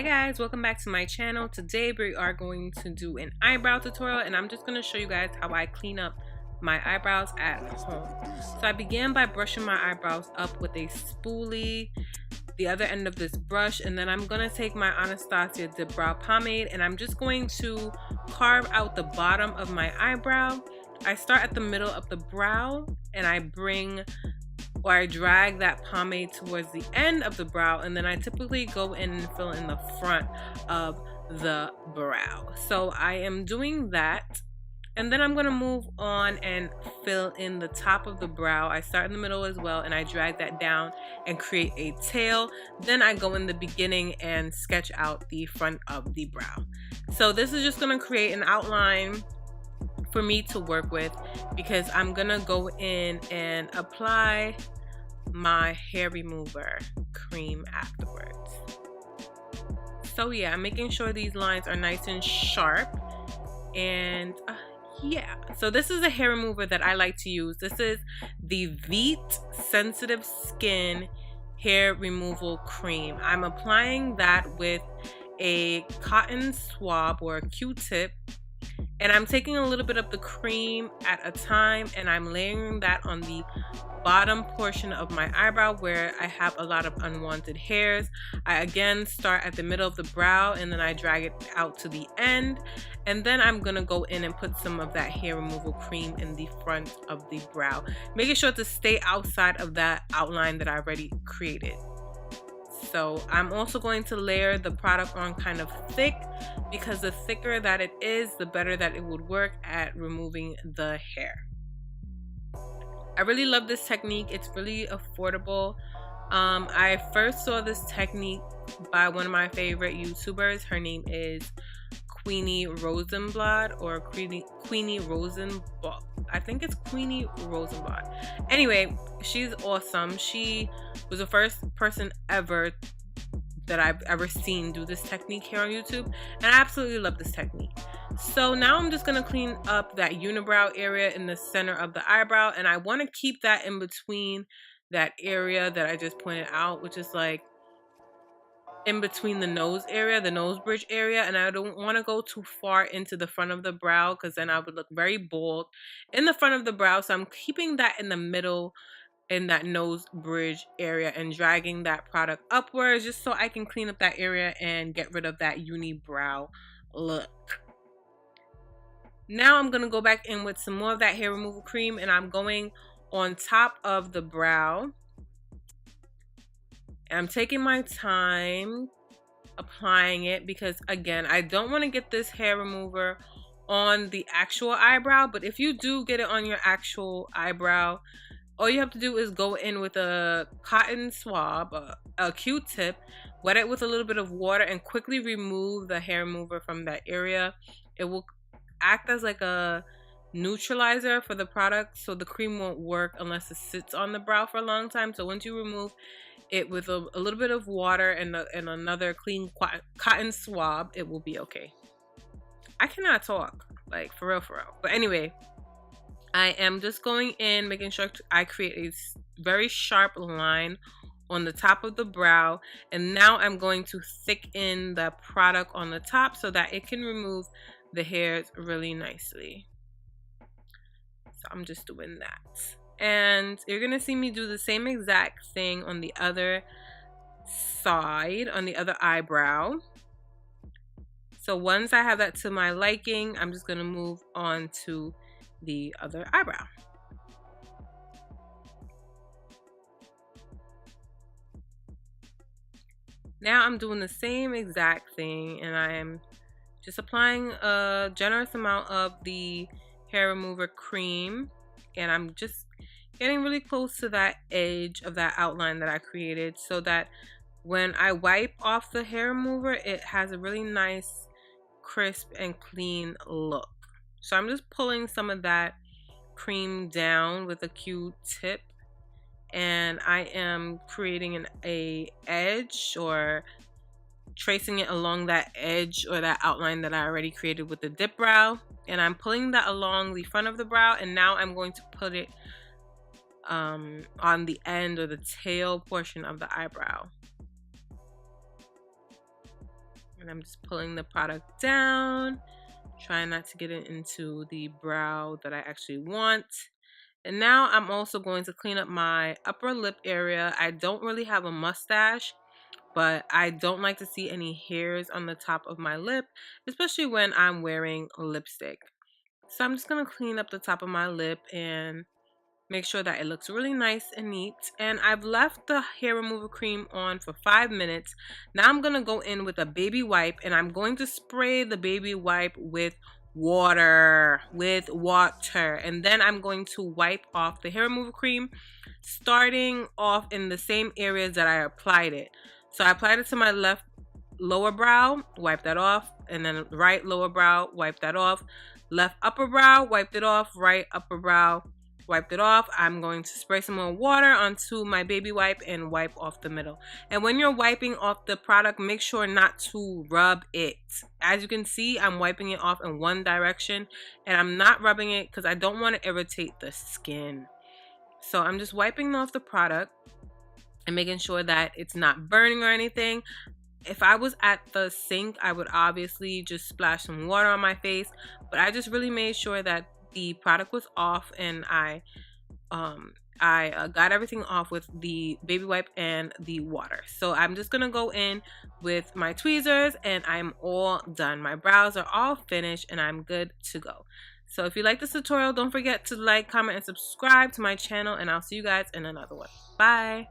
Hi guys, welcome back to my channel. Today we are going to do an eyebrow tutorial and I'm just going to show you guys how I clean up my eyebrows at home. So I began by brushing my eyebrows up with a spoolie, the other end of this brush, and then I'm going to take my Anastasia Dipbrow Pomade and I'm just going to carve out the bottom of my eyebrow. I start at the middle of the brow and I drag that pomade towards the end of the brow, and then I typically go in and fill in the front of the brow. So I am doing that, and then I'm going to move on and fill in the top of the brow. I start in the middle as well, and I drag that down and create a tail. Then I go in the beginning and sketch out the front of the brow. So this is just going to create an outline for me to work with, because I'm gonna go in and apply my hair remover cream afterwards. So yeah, I'm making sure these lines are nice and sharp, and yeah, so this is a hair remover that I like to use. This is the Veet Sensitive Skin Hair Removal Cream. I'm applying that with a cotton swab or a Q-tip, and I'm taking a little bit of the cream at a time and I'm layering that on the bottom portion of my eyebrow where I have a lot of unwanted hairs. I again start at the middle of the brow and then I drag it out to the end, and then I'm gonna go in and put some of that hair removal cream in the front of the brow, making sure to stay outside of that outline that I already created. So I'm also going to layer the product on kind of thick, because the thicker that it is, the better that it would work at removing the hair. I really love this technique. It's really affordable. I first saw this technique by one of my favorite YouTubers. Her name is Queenie Rosenblatt, or Queenie Rosenblatt. I think it's Queenie Rosenblatt. Anyway, she's awesome. She was the first person ever that I've ever seen do this technique here on YouTube, and I absolutely love this technique. So now I'm just going to clean up that unibrow area in the center of the eyebrow, and I want to keep that in between that area that I just pointed out, which is like in between the nose area, the nose bridge area, and I don't want to go too far into the front of the brow because then I would look very bald in the front of the brow. So I'm keeping that in the middle, in that nose bridge area, and dragging that product upwards just so I can clean up that area and get rid of that unibrow look. Now I'm going to go back in with some more of that hair removal cream, and I'm going on top of the brow. I'm taking my time applying it because, again, I don't want to get this hair remover on the actual eyebrow, but if you do get it on your actual eyebrow, all you have to do is go in with a cotton swab, a Q-tip, wet it with a little bit of water, and quickly remove the hair remover from that area. It will act as like a neutralizer for the product, so the cream won't work unless it sits on the brow for a long time. So once you remove it with a little bit of water and another clean cotton swab, it will be okay. I cannot talk, like, for real. But anyway, I am just going in, making sure I create a very sharp line on the top of the brow, and now I'm going to thicken the product on the top so that it can remove the hairs really nicely. So I'm just doing that. And you're going to see me do the same exact thing on the other side, on the other eyebrow. So once I have that to my liking, I'm just going to move on to the other eyebrow. Now I'm doing the same exact thing, and I am just applying a generous amount of the hair remover cream, and I'm just getting really close to that edge of that outline that I created so that when I wipe off the hair remover, it has a really nice, crisp and clean look. So I'm just pulling some of that cream down with a Q-tip, and I am creating a edge, or tracing it along that edge or that outline that I already created with the dip brow, and I'm pulling that along the front of the brow, and now I'm going to put it on the end or the tail portion of the eyebrow. And I'm just pulling the product down, trying not to get it into the brow that I actually want. And now I'm also going to clean up my upper lip area. I don't really have a mustache, but I don't like to see any hairs on the top of my lip, especially when I'm wearing lipstick. So I'm just going to clean up the top of my lip and make sure that it looks really nice and neat. And I've left the hair removal cream on for 5 minutes. Now I'm going to go in with a baby wipe, and I'm going to spray the baby wipe with water. And then I'm going to wipe off the hair removal cream, starting off in the same areas that I applied it. So I applied it to my left lower brow, wipe that off, and then right lower brow, wipe that off, left upper brow, wiped it off, right upper brow, wiped it off. I'm going to spray some more water onto my baby wipe and wipe off the middle. And when you're wiping off the product, make sure not to rub it. As you can see, I'm wiping it off in one direction, and I'm not rubbing it because I don't want to irritate the skin. So I'm just wiping off the product and making sure that it's not burning or anything. If I was at the sink, I would obviously just splash some water on my face, but I just really made sure that the product was off, and I got everything off with the baby wipe and the water. So I'm just gonna go in with my tweezers, and I'm all done. My brows are all finished, and I'm good to go. So if you like this tutorial, don't forget to like, comment, and subscribe to my channel, and I'll see you guys in another one. Bye.